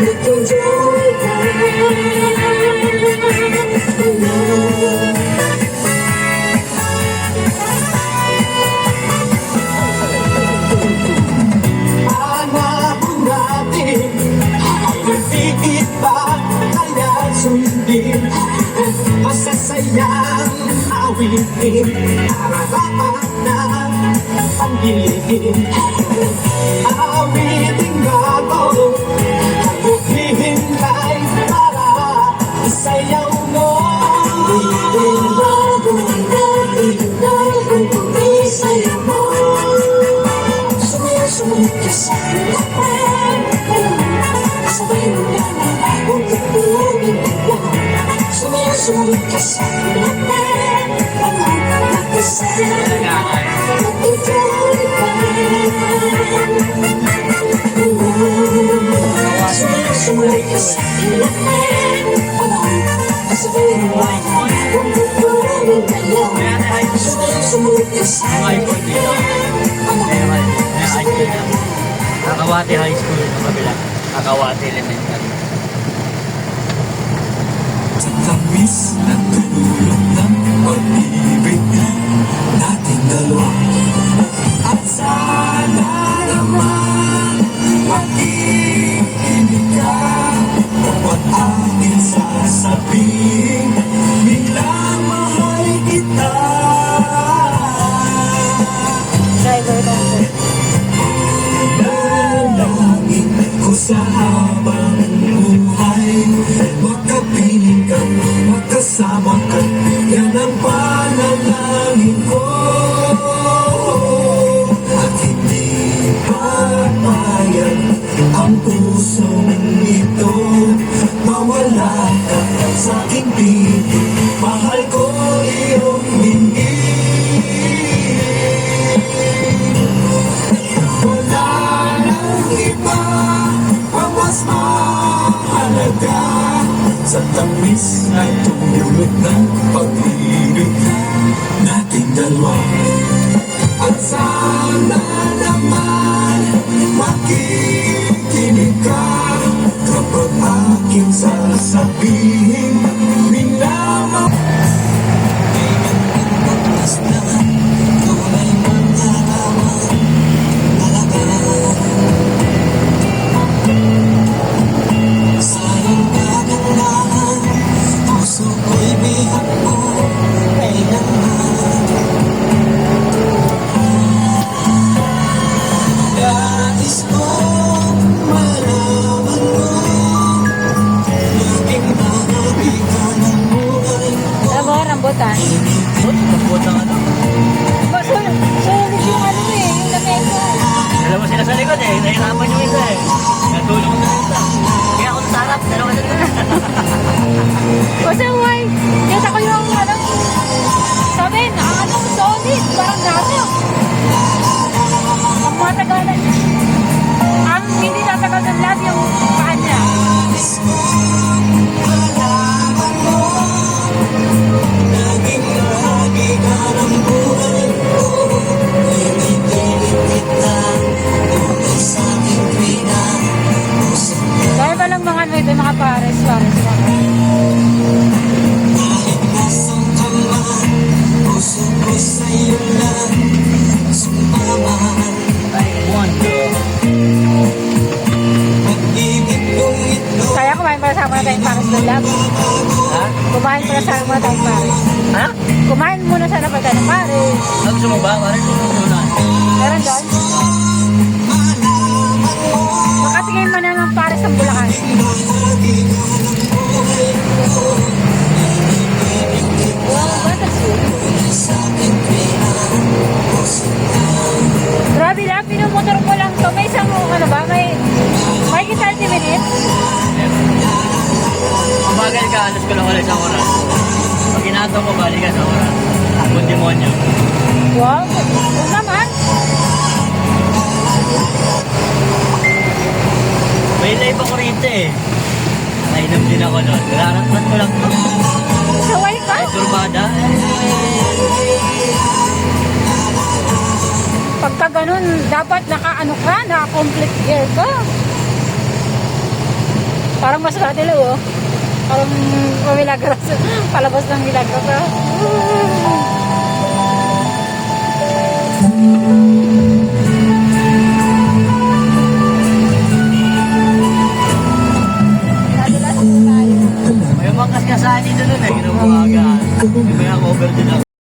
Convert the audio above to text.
nagtutuloy ka. Hanapin natin ay nagtigit ba kaya sundin masasayang awitin nararapat na pangilihin. Awitin nga to nagbubihintay para isayaw mo. Awitin nga to nagbubihintay kung isayaw mo. Sumunod ka sa lahat, sabay mo na huwag tutulogin mo. Sumunod ka sa lahat, magkasal, magtutuloy ka. Sumunod ka sa lahat, sabay mo na huwag tutulogin mo. Sumunod ka sa lahat, Kakawate High School sa kabila. Kakawate Elementary. Sa tamis ng tulog ng pag-ibig nating dalawa. At sana naman makikinig ka kapag aking sasabihin biglang mahal kita. Driver lang po. Dalangin ko sa habang buhay makapiling ka, makasama ka, yan ang panalangin ko. At hindi papayag ang pusong ito mawala ka sa aking piling. Mahal ko iyong dinggin. Wala nang iba ang mas mahalaga sa tamis na tulog ng pag-ibig nating dalawa. At sana naman makikinig ka kapag aking sasabihin minama. Alam mo, rambutan. Magbuta ka lang. Sulit yung ano eh, yung lamesa. Alam mo sila sa likod eh. Nahirapan yung isa eh. Natulong na isa. Kaya ako sa harap. Dalawa na rin. Kasi why? Kita ko yung ano, sabi, solid, parang gato. Ang matagalan. Ang hindi tatagal ng lahat yung paan niya. Dahil ba lang mga ano ito, mga pares. Kaya kumain para sama na tayong pares doon, lab. Ha? Kumain para sama na tayong pares. Ha? Kumain muna sana pa tayo ng pares. Gusto mo ba? Parang gusto mo na. Meron doon. Makatingin mo na ng pares ng Bulacan. Wow, batas yun. Grabe lang, pinumotor ko lang to. May isang, ano ba, may 30 minutes. Umagal ka, alas ko lang ulit sa oras. Pag inato mo, balik ka sa oras. Kung demonyo. Wow, huwag naman. May live ako rito eh. Nainom din ako nun. Nararamdaman ko lang to. Saway ka? Ay, turbada. Pagka ganun, dapat naka-complete gear ka. Parang mas dilaw, oh. Parang Milagros. Palabas ng Milagros, ah. May mga kaskasaan dito nun eh. Inumaga. May mga cover din ako.